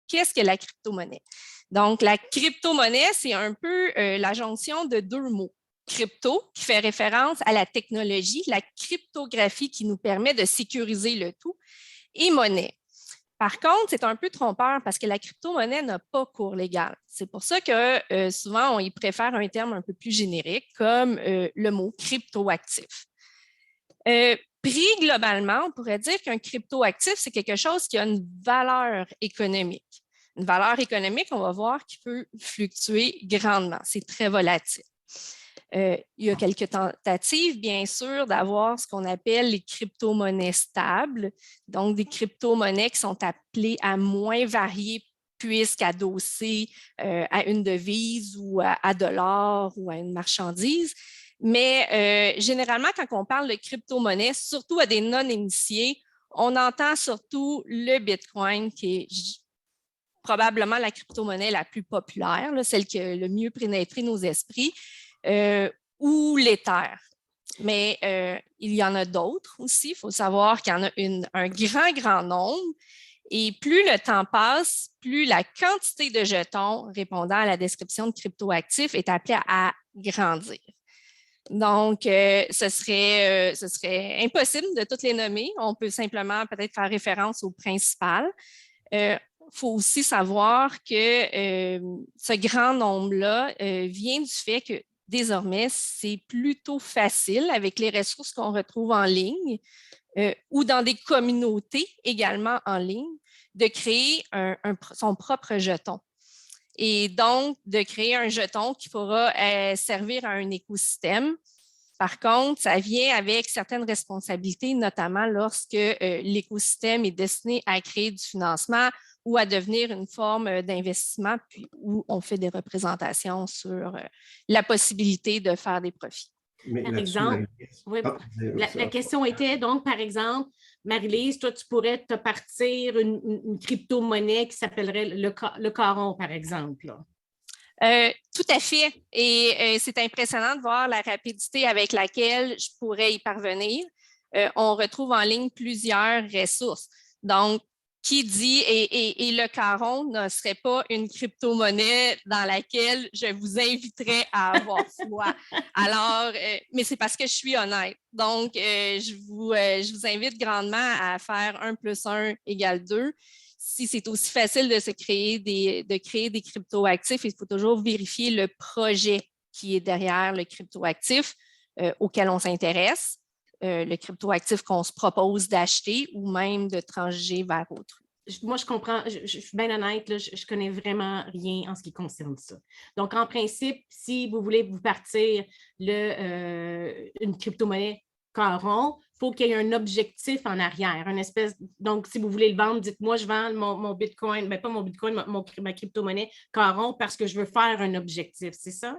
qu'est-ce que la crypto-monnaie? Donc, la crypto-monnaie, c'est un peu la jonction de deux mots. Crypto, qui fait référence à la technologie, la cryptographie qui nous permet de sécuriser le tout, et monnaie. Par contre, c'est un peu trompeur parce que la crypto-monnaie n'a pas cours légal. C'est pour ça que souvent, on y préfère un terme un peu plus générique comme le mot crypto-actif. Pris globalement, on pourrait dire qu'un crypto-actif, c'est quelque chose qui a une valeur économique. Une valeur économique, on va voir, qui peut fluctuer grandement. C'est très volatile. Il y a quelques tentatives, bien sûr, d'avoir ce qu'on appelle les crypto-monnaies stables, donc des crypto-monnaies qui sont appelées à moins varier puisqu'adossées à une devise ou à de l'or ou à une marchandise. Mais généralement, quand on parle de crypto-monnaie, surtout à des non-initiés, on entend surtout le Bitcoin, qui est probablement la crypto-monnaie la plus populaire, là, celle qui a le mieux pénétré nos esprits, ou l'Ether. Mais il y en a d'autres aussi. Il faut savoir qu'il y en a un grand nombre. Et plus le temps passe, plus la quantité de jetons répondant à la description de cryptoactifs est appelée à grandir. Donc, ce serait impossible de toutes les nommer. On peut simplement peut-être faire référence aux principales. Il faut aussi savoir que ce grand nombre-là vient du fait que désormais, c'est plutôt facile avec les ressources qu'on retrouve en ligne ou dans des communautés également en ligne de créer son propre jeton. Et donc, de créer un jeton qui pourra servir à un écosystème. Par contre, ça vient avec certaines responsabilités, notamment lorsque l'écosystème est destiné à créer du financement ou à devenir une forme d'investissement, puis où on fait des représentations sur la possibilité de faire des profits. Mais par exemple, la question était donc, par exemple, Marie-Lise, toi, tu pourrais te partir une crypto-monnaie qui s'appellerait le Caron, par exemple. Tout à fait. Et c'est impressionnant de voir la rapidité avec laquelle je pourrais y parvenir. On retrouve en ligne plusieurs ressources. Donc, qui dit et le Caron ne serait pas une crypto-monnaie dans laquelle je vous inviterais à avoir foi. Alors, mais c'est parce que je suis honnête. Donc, je vous invite grandement à faire 1 + 1 = 2. Si c'est aussi facile de créer des crypto-actifs, il faut toujours vérifier le projet qui est derrière le crypto-actif auquel on s'intéresse. Le crypto-actif qu'on se propose d'acheter ou même de transiger vers autrui. Moi, je comprends, je suis bien honnête, là, je ne connais vraiment rien en ce qui concerne ça. Donc, en principe, si vous voulez vous partir une crypto-monnaie Caron, il faut qu'il y ait un objectif en arrière, une espèce. Donc, si vous voulez le vendre, dites-moi, je vends mon Bitcoin, mais pas mon Bitcoin, ma crypto-monnaie Caron parce que je veux faire un objectif, c'est ça?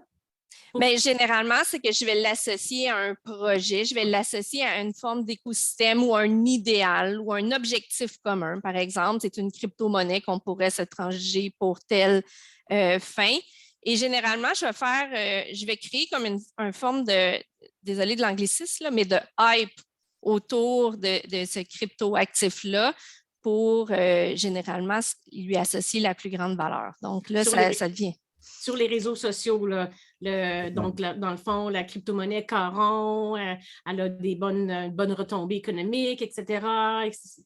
Mais généralement, c'est que je vais l'associer à un projet, je vais l'associer à une forme d'écosystème ou un idéal ou un objectif commun. Par exemple, c'est une crypto-monnaie qu'on pourrait se transiger pour telle fin. Et généralement, je vais créer comme une forme désolé de l'anglicisme, mais de hype autour de ce crypto-actif-là pour généralement lui associer la plus grande valeur. Donc là, ça devient. Sur les réseaux sociaux, là, donc, dans le fond, la crypto-monnaie Caron, elle a des bonnes retombées économiques, etc.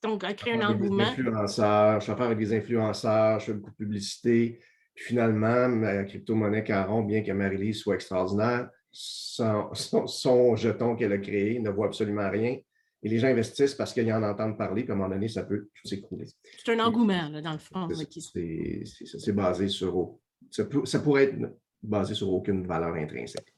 Donc, elle crée un engouement. Je fais affaire avec des influenceurs, je fais beaucoup de publicité. Puis finalement, ma crypto-monnaie Caron, bien que Marie-Lise soit extraordinaire, son jeton qu'elle a créé ne vaut absolument rien. Et les gens investissent parce qu'ils en entendent parler, puis à un moment donné, ça peut tout s'écrouler. C'est un engouement, là, dans le fond. C'est basé sur... Ça pourrait être basé sur aucune valeur intrinsèque.